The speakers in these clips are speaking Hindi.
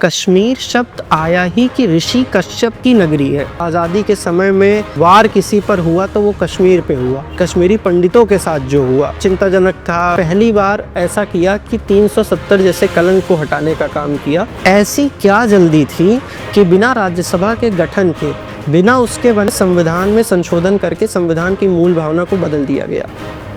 कश्मीर शब्द आया ही कि ऋषि कश्यप की नगरी है। आज़ादी के समय में वार किसी पर हुआ तो वो कश्मीर पे हुआ, कश्मीरी पंडितों के साथ जो हुआ चिंताजनक था। पहली बार ऐसा किया कि 370 जैसे कलंक को हटाने का काम किया। ऐसी क्या जल्दी थी कि बिना राज्यसभा के गठन के, बिना उसके बने संविधान में संशोधन करके संविधान की मूल भावना को बदल दिया गया।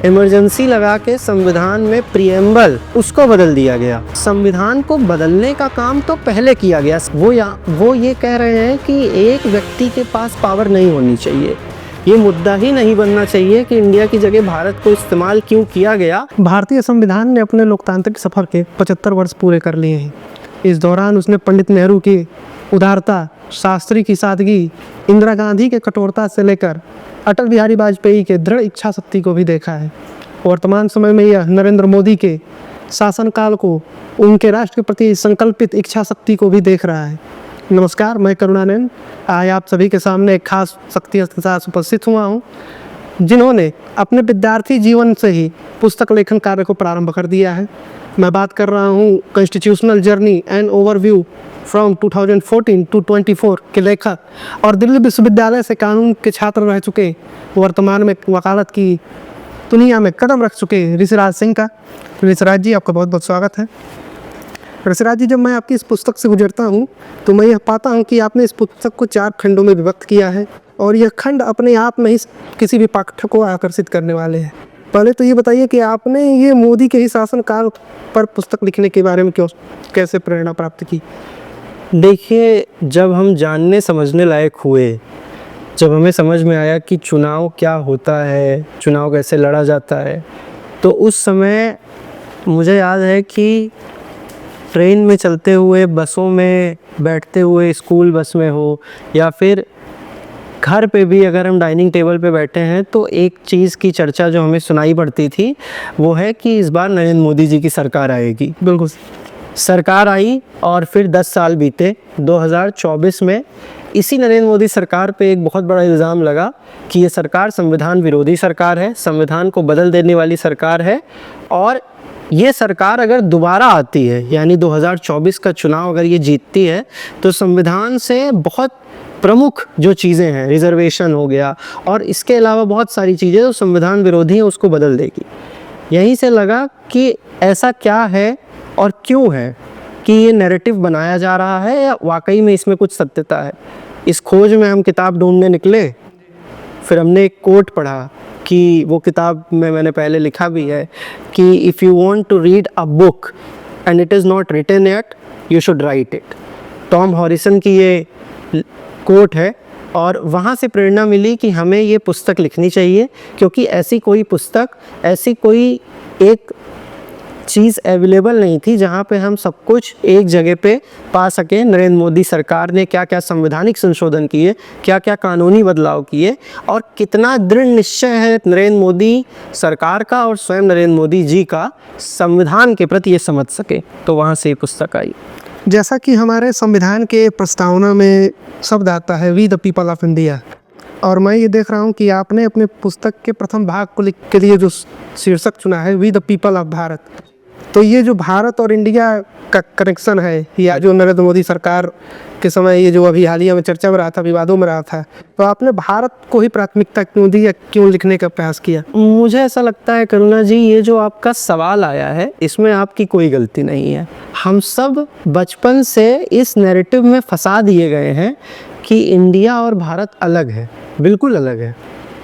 इमरजेंसी लगा के संविधान में प्रीएम्बल उसको बदल दिया गया। संविधान को बदलने का काम तो पहले किया गया। वो ये कह रहे हैं कि एक व्यक्ति के पास पावर नहीं होनी चाहिए। ये मुद्दा ही नहीं बनना चाहिए कि इंडिया की जगह भारत को इस्तेमाल क्यों किया गया। भारतीय संविधान ने अपने लोकतांत्रिक सफर के 75 वर्ष पूरे कर लिए हैं। इस दौरान उसने पंडित नेहरू की उदारता, शास्त्री की सादगी, इंदिरा गांधी के कठोरता से लेकर अटल बिहारी वाजपेयी के दृढ़ इच्छा शक्ति को भी देखा है। वर्तमान समय में यह नरेंद्र मोदी के शासनकाल को, उनके राष्ट्र के प्रति संकल्पित इच्छा शक्ति को भी देख रहा है। नमस्कार, मैं करुणानंद आज आप सभी के सामने एक खास शख्सियत के साथ उपस्थित हुआ हूँ, जिन्होंने अपने विद्यार्थी जीवन से ही पुस्तक लेखन कार्य को प्रारंभ कर दिया है। मैं बात कर रहा हूँ constitutional journey and overview from 2014 to 24 के लेखक और दिल्ली विश्वविद्यालय से कानून के छात्र रह चुके, वर्तमान में वकालत की दुनिया में कदम रख चुके ऋषिराज सिंह का। ऋषिराज जी, आपका बहुत बहुत स्वागत है। ऋषिराज जी, जब मैं आपकी इस पुस्तक से गुजरता हूँ तो मैं यह पाता हूँ कि आपने इस पुस्तक को 4 खंडों में विभक्त किया है और यह खंड अपने आप में ही किसी भी पाठक को आकर्षित करने वाले हैं। पहले तो ये बताइए कि आपने ये मोदी के ही शासनकाल पर पुस्तक लिखने के बारे में कैसे प्रेरणा प्राप्त की? देखिए, जब हम जानने समझने लायक हुए, जब हमें समझ में आया कि चुनाव क्या होता है, चुनाव कैसे लड़ा जाता है, तो उस समय मुझे याद है कि ट्रेन में चलते हुए, बसों में बैठते हुए, स्कूल बस में हो या फिर घर पे भी अगर हम डाइनिंग टेबल पे बैठे हैं तो एक चीज़ की चर्चा जो हमें सुनाई पड़ती थी वो है कि इस बार नरेंद्र मोदी जी की सरकार आएगी। बिल्कुल, सरकार आई और फिर 10 साल बीते। 2024 में इसी नरेंद्र मोदी सरकार पे एक बहुत बड़ा इल्ज़ाम लगा कि ये सरकार संविधान विरोधी सरकार है, संविधान को बदल देने वाली सरकार है और ये सरकार अगर दोबारा आती है, यानी 2024 का चुनाव अगर ये जीतती है तो संविधान से बहुत प्रमुख जो चीज़ें हैं, रिजर्वेशन हो गया और इसके अलावा बहुत सारी चीज़ें जो संविधान विरोधी हैं उसको बदल देगी। यहीं से लगा कि ऐसा क्या है और क्यों है कि ये नैरेटिव बनाया जा रहा है या वाकई में इसमें कुछ सत्यता है। इस खोज में हम किताब ढूंढने निकले। फिर हमने एक कोट पढ़ा कि वो किताब में मैंने पहले लिखा भी है कि if you want to read a book and it is not written yet, you should write it. Tom Harrison की ये कोट है और वहाँ से प्रेरणा मिली कि हमें ये पुस्तक लिखनी चाहिए, क्योंकि ऐसी कोई पुस्तक, ऐसी कोई एक चीज़ अवेलेबल नहीं थी जहाँ पे हम सब कुछ एक जगह पे पा सकें। नरेंद्र मोदी सरकार ने क्या क्या संवैधानिक संशोधन किए, क्या क्या कानूनी बदलाव किए और कितना दृढ़ निश्चय है नरेंद्र मोदी सरकार का और स्वयं नरेंद्र मोदी जी का संविधान के प्रति ये समझ सके। तो वहाँ से ये पुस्तक आई। जैसा कि हमारे संविधान के प्रस्तावना में शब्द आता है we the people of India, और मैं ये देख रहा हूँ कि आपने अपने पुस्तक के प्रथम भाग को लिख के लिए जो शीर्षक चुना है we the people of Bharat. तो ये जो भारत और इंडिया का कनेक्शन है, या जो नरेंद्र मोदी सरकार के समय ये जो अभी हालिया में चर्चा में रहा था, विवादों में रहा था, तो आपने भारत को ही प्राथमिकता क्यों दी या क्यों लिखने का प्रयास किया? मुझे ऐसा लगता है करुणा जी, ये जो आपका सवाल आया है इसमें आपकी कोई गलती नहीं है। हम सब बचपन से इस नैरेटिव में फंसा दिए गए हैं कि इंडिया और भारत अलग है, बिल्कुल अलग है।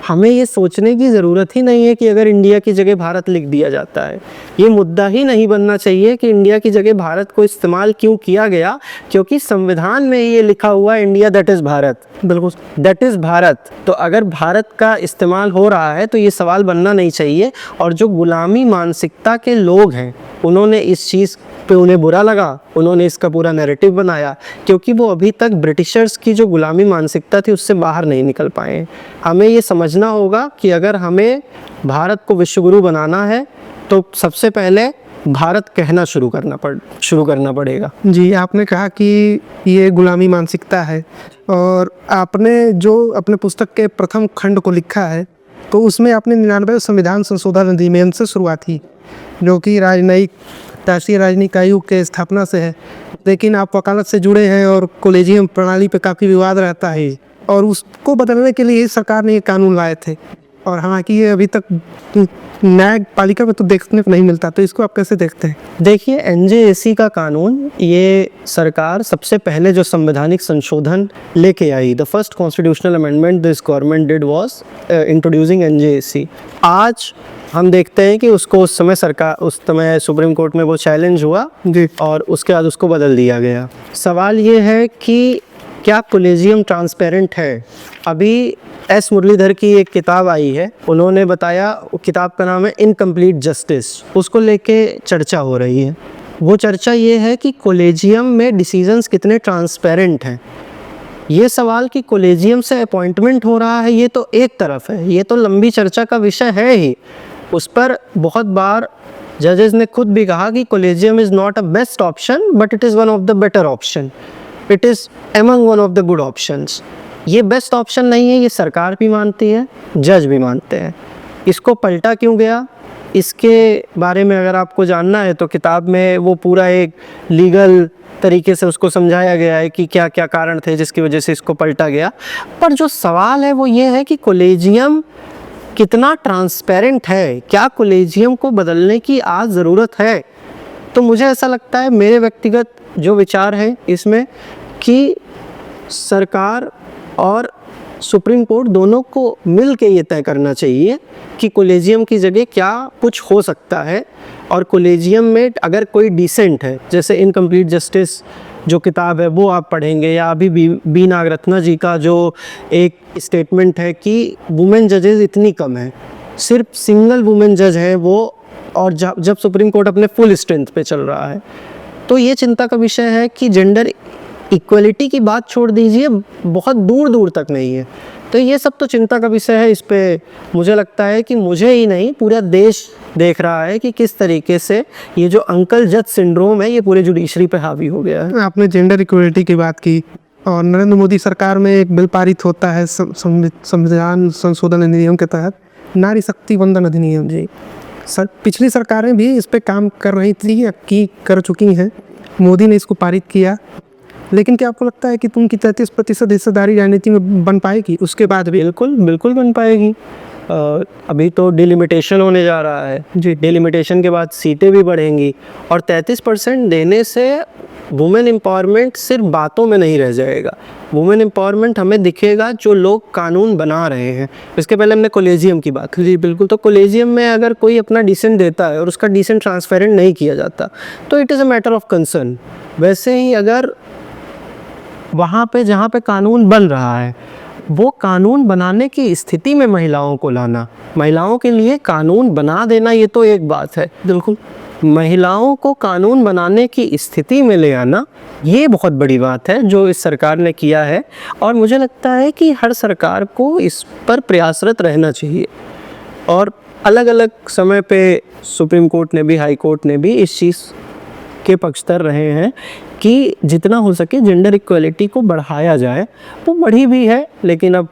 हमें ये सोचने की ज़रूरत ही नहीं है कि अगर इंडिया की जगह भारत लिख दिया जाता है, ये मुद्दा ही नहीं बनना चाहिए कि इंडिया की जगह भारत को इस्तेमाल क्यों किया गया, क्योंकि संविधान में ये लिखा हुआ है इंडिया दैट इज़ भारत। बिल्कुल, दैट इज़ भारत। तो अगर भारत का इस्तेमाल हो रहा है तो ये सवाल बनना नहीं चाहिए। और जो गुलामी मानसिकता के लोग हैं उन्होंने इस चीज़ पे, उन्हें बुरा लगा, उन्होंने इसका पूरा नैरेटिव बनाया, क्योंकि वो अभी तक ब्रिटिशर्स की जो गुलामी मानसिकता थी उससे बाहर नहीं निकल पाए। हमें ये समझना होगा कि अगर हमें भारत को विश्वगुरु बनाना है तो सबसे पहले भारत कहना शुरू करना पड़ेगा। जी, आपने कहा कि ये गुलामी मानसिकता है और आपने जो अपने पुस्तक के प्रथम खंड को लिखा है तो उसमें आपने 99 संविधान संशोधन अधिनियम से शुरुआत की, जो कि राजनयिक राष्ट्रीय राजनीतिक आयोग के स्थापना से है, लेकिन आप वकालत से जुड़े हैं और कॉलेजियम प्रणाली पे काफ़ी विवाद रहता है, और उसको बदलने के लिए सरकार ने ये कानून लाए थे, और हालांकि ये अभी तक न्यायपालिका में तो देखने को नहीं मिलता। तो इसको आप कैसे देखते हैं? देखिए, एनजेएसी का कानून ये सरकार सबसे पहले जो संवैधानिक संशोधन लेके आई, the first constitutional amendment this government did was introducing NJAC. आज हम देखते हैं कि उसको उस समय सुप्रीम कोर्ट में वो चैलेंज हुआ जी। और उसके बाद उसको बदल दिया गया। सवाल ये है कि क्या कॉलेजियम ट्रांसपेरेंट है? अभी एस मुरलीधर की एक किताब आई है, उन्होंने बताया, किताब का नाम है इनकम्प्लीट जस्टिस, उसको लेके चर्चा हो रही है। वो चर्चा ये है कि कॉलेजियम में डिसीजंस कितने ट्रांसपेरेंट हैं। ये सवाल कि कॉलेजियम से अपॉइंटमेंट हो रहा है, ये तो एक तरफ है, ये तो लंबी चर्चा का विषय है ही। उस पर बहुत बार जजेस ने खुद भी कहा कि collegium is not a best option but it is one of the better option, it is among one of the good options. ये बेस्ट ऑप्शन नहीं है, ये सरकार भी मानती है, जज भी मानते हैं। इसको पलटा क्यों गया, इसके बारे में अगर आपको जानना है तो किताब में वो पूरा एक लीगल तरीके से उसको समझाया गया है कि क्या क्या कारण थे जिसकी वजह से इसको पलटा गया। पर जो सवाल है वो ये है कि कॉलेजियम कितना ट्रांसपेरेंट है, क्या कॉलेजियम को बदलने की आज ज़रूरत है? तो मुझे ऐसा लगता है, मेरे व्यक्तिगत जो विचार है इसमें, कि सरकार और सुप्रीम कोर्ट दोनों को मिल के ये तय करना चाहिए कि कॉलेजियम की जगह क्या कुछ हो सकता है। और कॉलेजियम में अगर कोई डिसेंट है, जैसे इनकम्प्लीट जस्टिस जो किताब है वो आप पढ़ेंगे, या अभी बी नागरत्ना जी का जो एक स्टेटमेंट है कि वुमेन जजेस इतनी कम है, सिर्फ सिंगल वुमेन जज है वो, और जब सुप्रीम कोर्ट अपने फुल स्ट्रेंथ पे चल रहा है, तो ये चिंता का विषय है कि जेंडर इक्वलिटी की बात छोड़ दीजिए, बहुत दूर दूर तक नहीं है। तो ये सब तो चिंता का विषय है। इस पे मुझे लगता है कि मुझे ही नहीं, पूरा देश देख रहा है कि किस तरीके से ये जो अंकल जज सिंड्रोम है ये पूरे जुडिशरी पे हावी हो गया है। आपने जेंडर इक्वलिटी की बात की, और नरेंद्र मोदी सरकार में एक बिल पारित होता है संविधान संशोधन अधिनियम के तहत, नारी शक्ति वंदन अधिनियम। जी, पिछली सरकारें भी इस पे काम कर रही थी, कर चुकी हैं। मोदी ने इसको पारित किया, लेकिन क्या आपको लगता है कि उनकी 33% हिस्सेदारी राजनीति में बन पाएगी उसके बाद भी? बिल्कुल बिल्कुल बन पाएगी। अभी तो डिलिमिटेशन होने जा रहा है जी, डिलिमिटेशन के बाद सीटें भी बढ़ेंगी, और 33% देने से वुमेन एम्पावरमेंट सिर्फ बातों में नहीं रह जाएगा। वुमेन एम्पावरमेंट हमें दिखेगा जो लोग कानून बना रहे हैं। इसके पहले हमने कॉलेजियम की बात की, बिल्कुल, तो कॉलेजियम में अगर कोई अपना डिसेंट देता है और उसका डिसेंट ट्रांसपेरेंट नहीं किया जाता तो it is a matter of concern. वैसे ही अगर वहाँ पे जहाँ पे कानून बन रहा है, वो कानून बनाने की स्थिति में महिलाओं को लाना, महिलाओं के लिए कानून बना देना, ये तो एक बात है। बिल्कुल, महिलाओं को कानून बनाने की स्थिति में ले आना, ये बहुत बड़ी बात है जो इस सरकार ने किया है। और मुझे लगता है कि हर सरकार को इस पर प्रयासरत रहना चाहिए। और अलग अलग समय पे सुप्रीम कोर्ट ने भी, हाई कोर्ट ने भी इस चीज़ के पक्षधर रहे हैं कि जितना हो सके जेंडर इक्वलिटी को बढ़ाया जाए। वो बढ़ी भी है, लेकिन अब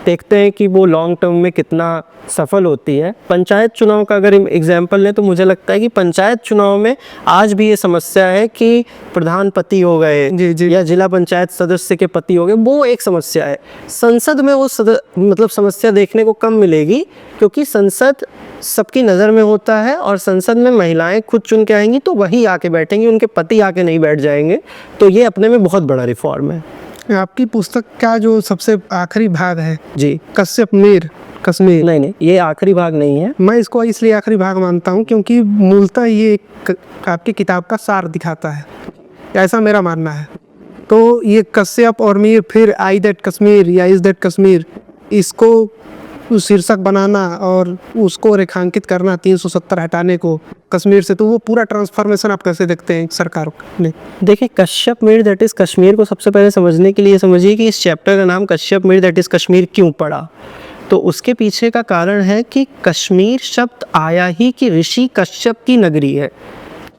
देखते हैं कि वो लॉन्ग टर्म में कितना सफल होती है। पंचायत चुनाव का अगर एग्जाम्पल लें तो मुझे लगता है कि पंचायत चुनाव में आज भी ये समस्या है कि प्रधान पति हो गए जी। या जिला पंचायत सदस्य के पति हो गए, वो एक समस्या है। संसद में वो मतलब समस्या देखने को कम मिलेगी, क्योंकि संसद सबकी नज़र में होता है और संसद में महिलाएं खुद चुन के आएंगी तो वही आके बैठेंगी, उनके पति आके नहीं बैठ जाएंगे। तो ये अपने में बहुत बड़ा रिफॉर्म है। आपकी पुस्तक का जो सबसे आखिरी भाग है जी, कश्यप मीर कश्मीर, नहीं, ये आखिरी भाग नहीं है। मैं इसको इसलिए आखिरी भाग मानता हूँ क्योंकि मूलतः ये आपकी किताब का सार दिखाता है, ऐसा मेरा मानना है। तो ये कश्यप और मीर, फिर आई दैट कश्मीर या इज दैट कश्मीर, इसको शीर्षक बनाना और उसको रेखांकित करना 370 हटाने को कश्मीर से, तो वो पूरा ट्रांसफॉर्मेशन आप कैसे देखते हैं सरकार ने? देखिए, कश्यप मीर दैट इज़ कश्मीर को सबसे पहले समझने के लिए समझिए कि इस चैप्टर का नाम कश्यप मीर दैट इज़ कश्मीर क्यों पड़ा। तो उसके पीछे का कारण है कि कश्मीर शब्द आया ही कि ऋषि कश्यप की नगरी है।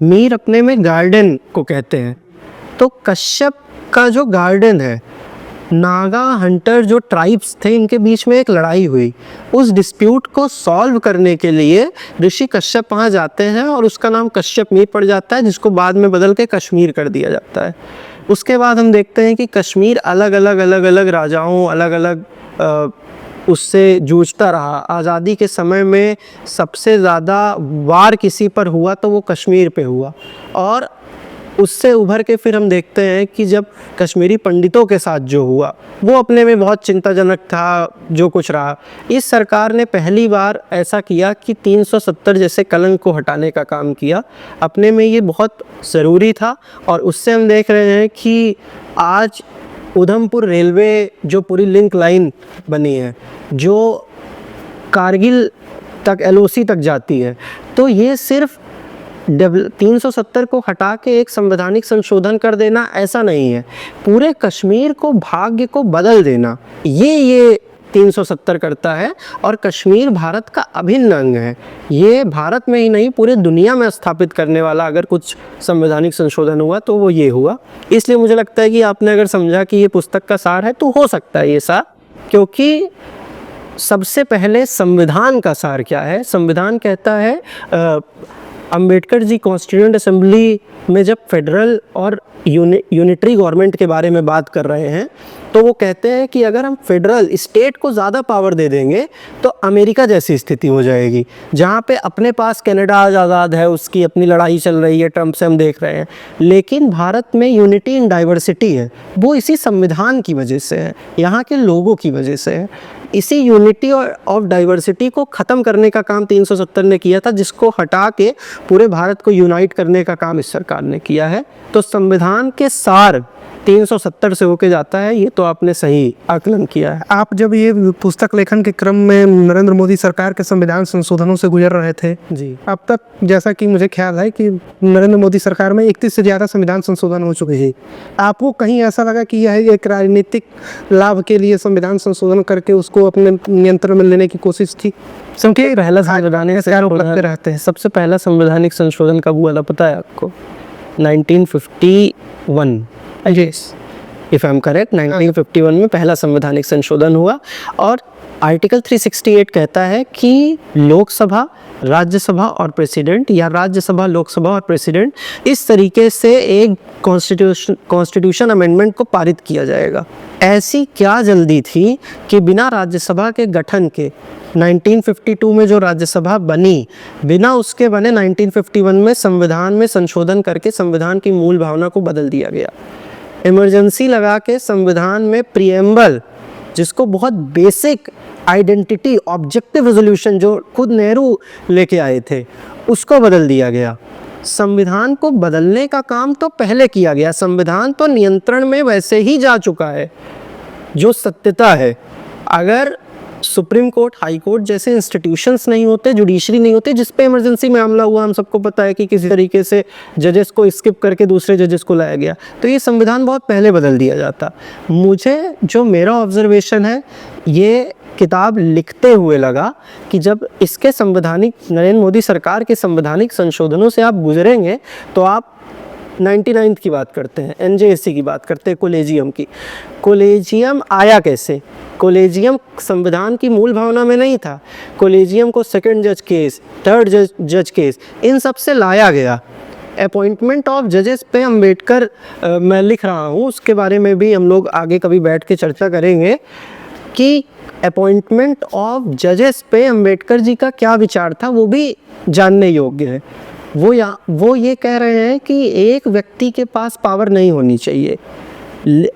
मीर अपने में गार्डन को कहते हैं, तो कश्यप का जो गार्डन है नागा हंटर जो ट्राइब्स थे इनके बीच में एक लड़ाई हुई। उस डिस्प्यूट को सॉल्व करने के लिए ऋषि कश्यप वहाँ जाते हैं और उसका नाम कश्यप मीर पड़ जाता है, जिसको बाद में बदल के कश्मीर कर दिया जाता है। उसके बाद हम देखते हैं कि कश्मीर अलग अलग राजाओं अलग अलग उससे जूझता रहा। आज़ादी के समय में सबसे ज़्यादा वार किसी पर हुआ तो वो कश्मीर पे हुआ, और उससे उभर के फिर हम देखते हैं कि जब कश्मीरी पंडितों के साथ जो हुआ वो अपने में बहुत चिंताजनक था, जो कुछ रहा। इस सरकार ने पहली बार ऐसा किया कि 370 जैसे कलंक को हटाने का काम किया। अपने में ये बहुत ज़रूरी था, और उससे हम देख रहे हैं कि आज उधमपुर रेलवे जो पूरी लिंक लाइन बनी है, जो कारगिल तक LOC तक जाती है, तो ये सिर्फ 370 को हटा के एक संवैधानिक संशोधन कर देना ऐसा नहीं है, पूरे कश्मीर को भाग्य को बदल देना ये 370 करता है। और कश्मीर भारत का अभिन्न अंग है, ये भारत में ही नहीं पूरे दुनिया में स्थापित करने वाला अगर कुछ संवैधानिक संशोधन हुआ तो वो ये हुआ। इसलिए मुझे लगता है कि आपने अगर समझा कि ये पुस्तक का सार है तो हो सकता है ये सार, क्योंकि सबसे पहले संविधान का सार क्या है। संविधान कहता है अंबेडकर जी कॉन्स्टिट्यूएंट असेंबली में जब फेडरल और यूनिटरी गवर्नमेंट के बारे में बात कर रहे हैं तो वो कहते हैं कि अगर हम फेडरल स्टेट को ज़्यादा पावर दे देंगे तो अमेरिका जैसी स्थिति हो जाएगी, जहाँ पे अपने पास कनाडा आज़ाद है, उसकी अपनी लड़ाई चल रही है, ट्रम्प से हम देख रहे हैं। लेकिन भारत में यूनिटी इन डाइवर्सिटी है, वो इसी संविधान की वजह से है, यहाँ के लोगों की वजह से है। इसी यूनिटी ऑफ डाइवर्सिटी को ख़त्म करने का काम 370 ने किया था, जिसको हटा के पूरे भारत को यूनाइट करने का काम इस सरकार ने किया है। तो संविधान के सार 370 से होके जाता है, ये तो आपने सही आकलन किया है। आप जब ये पुस्तक लेखन के क्रम में नरेंद्र मोदी सरकार के संविधान संशोधनों से गुजर रहे थे जी, अब तक जैसा कि मुझे ख्याल है कि नरेंद्र मोदी सरकार में 31 से ज़्यादा संविधान संशोधन हो चुके हैं। आपको कहीं ऐसा लगा कि यह एक राजनीतिक लाभ के लिए संविधान संशोधन करके उसको अपने नियंत्रण में लेने की कोशिश थी? क्योंकि पहला संवैधानिक संशोधन रहते हैं, सबसे पहला संवैधानिक संशोधन कब हुआ था पता है आपको? 1951 इफ आई एम करेक्ट, 1951 में पहला संवैधानिक संशोधन हुआ। और आर्टिकल 368 कहता है कि लोकसभा, राज्यसभा और प्रेसिडेंट, या राज्यसभा, लोकसभा और प्रेसिडेंट, इस तरीके से एक कॉन्स्टिट्यूशन अमेंडमेंट को पारित किया जाएगा। ऐसी क्या जल्दी थी कि बिना राज्यसभा के गठन के 1952 में जो राज्यसभा बनी, बिना उसके बने 1951 में संविधान में संशोधन करके संविधान की मूल भावना को बदल दिया गया। इमरजेंसी लगा के संविधान में प्रीएम्बल, जिसको बहुत बेसिक आइडेंटिटी ऑब्जेक्टिव रेजोल्यूशन जो खुद नेहरू लेके आए थे, उसको बदल दिया गया। संविधान को बदलने का काम तो पहले किया गया, संविधान तो नियंत्रण में वैसे ही जा चुका है। जो सत्यता है, अगर सुप्रीम कोर्ट, हाई कोर्ट जैसे इंस्टीट्यूशंस नहीं होते, जुडिशरी नहीं होते, जिस पे इमरजेंसी में हमला हुआ, हम सबको पता है कि किसी तरीके से जजेस को स्किप करके दूसरे जजेस को लाया गया, तो ये संविधान बहुत पहले बदल दिया जाता। मुझे जो मेरा ऑब्जर्वेशन है, ये किताब लिखते हुए लगा कि जब इसके संवैधानिक, नरेंद्र मोदी सरकार के संवैधानिक संशोधनों से आप गुजरेंगे तो आप 99 की बात करते हैं, NJSC की बात करते हैं, कोलेजियम की। कोलेजियम आया कैसे? कोलेजियम संविधान की मूल भावना में नहीं था। कोलेजियम को सेकंड जज केस, थर्ड जज केस, इन सब से लाया गया। अपॉइंटमेंट ऑफ जजेस पे अंबेडकर, मैं लिख रहा हूँ, उसके बारे में भी हम लोग आगे कभी बैठ के चर्चा करेंगे कि अपॉइंटमेंट ऑफ जजेस पे अंबेडकर जी का क्या विचार था, वो भी जानने योग्य है। वो ये कह रहे हैं कि एक व्यक्ति के पास पावर नहीं होनी चाहिए,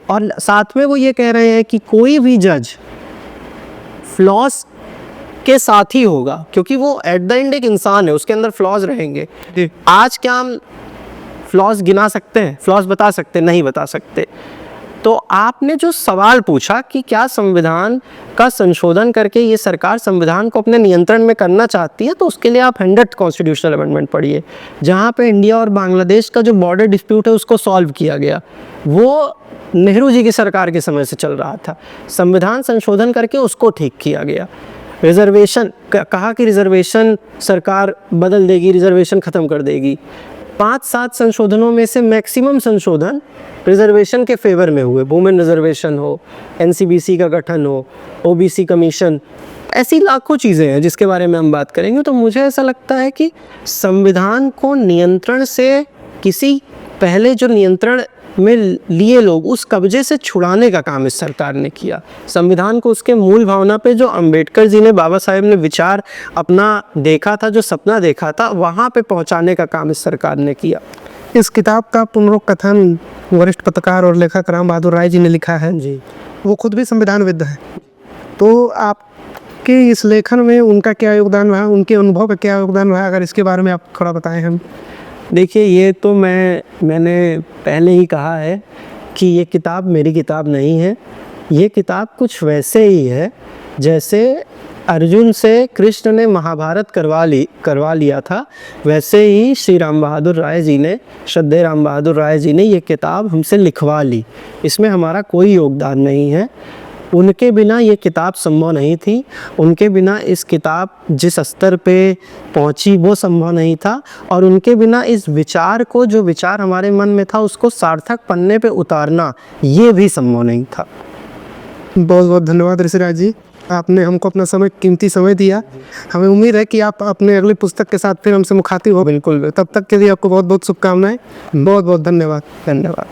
और साथ में वो ये कह रहे हैं कि कोई भी जज फ्लॉज के साथ ही होगा, क्योंकि वो एट द एंड एक इंसान है, उसके अंदर फ्लॉज रहेंगे। आज क्या हम फ्लॉज गिना सकते हैं, फ्लॉज बता सकते हैं? नहीं बता सकते। तो आपने जो सवाल पूछा कि क्या संविधान का संशोधन करके ये सरकार संविधान को अपने नियंत्रण में करना चाहती है, तो उसके लिए आप 100th कॉन्स्टिट्यूशनल अमेंडमेंट पढ़िए, जहाँ पे इंडिया और बांग्लादेश का जो बॉर्डर डिस्प्यूट है उसको सॉल्व किया गया। वो नेहरू जी की सरकार के समय से चल रहा था, संविधान संशोधन करके उसको ठीक किया गया। रिजर्वेशन, कहा कि रिजर्वेशन सरकार बदल देगी, रिजर्वेशन ख़त्म कर देगी। 5-7 संशोधनों में से मैक्सिमम संशोधन रिजर्वेशन के फेवर में हुए। वुमेन रिजर्वेशन हो, एनसीबीसी का गठन हो, ओबीसी कमीशन, ऐसी लाखों चीज़ें हैं जिसके बारे में हम बात करेंगे। तो मुझे ऐसा लगता है कि संविधान को नियंत्रण से, किसी पहले जो नियंत्रण में लिए लोग, उस कब्जे से छुड़ाने का काम इस सरकार ने किया। संविधान को उसके मूल भावना पे, जो अंबेडकर जी ने, बाबा साहेब ने विचार अपना देखा था, जो सपना देखा था, वहाँ पे पहुँचाने का काम इस सरकार ने किया। इस किताब का पुनरुत्थान वरिष्ठ पत्रकार और लेखक राम बहादुर राय जी ने लिखा है। जी, वो खुद भी संविधानविद है। तो आपके इस लेखन में उनका क्या योगदान रहा, उनके अनुभव का क्या योगदान रहा, अगर इसके बारे में आप थोड़ा बताएं हम। देखिए, ये तो मैंने पहले ही कहा है कि ये किताब मेरी किताब नहीं है। ये किताब कुछ वैसे ही है जैसे अर्जुन से कृष्ण ने महाभारत करवा लिया था, वैसे ही श्री राम बहादुर राय जी ने, श्रद्धेय राम बहादुर राय जी ने ये किताब हमसे लिखवा ली। इसमें हमारा कोई योगदान नहीं है। उनके बिना ये किताब संभव नहीं थी। उनके बिना इस किताब जिस स्तर पे पहुंची वो संभव नहीं था, और उनके बिना इस विचार को, जो विचार हमारे मन में था, उसको सार्थक पन्ने पे उतारना ये भी संभव नहीं था। बहुत बहुत धन्यवाद ऋषिराज जी, आपने हमको अपना कीमती समय दिया। हमें उम्मीद है कि आप अपने अगली पुस्तक के साथ फिर हमसे मुखातिब हो। बिल्कुल। तब तक के लिए आपको बहुत बहुत शुभकामनाएं। बहुत बहुत धन्यवाद। धन्यवाद।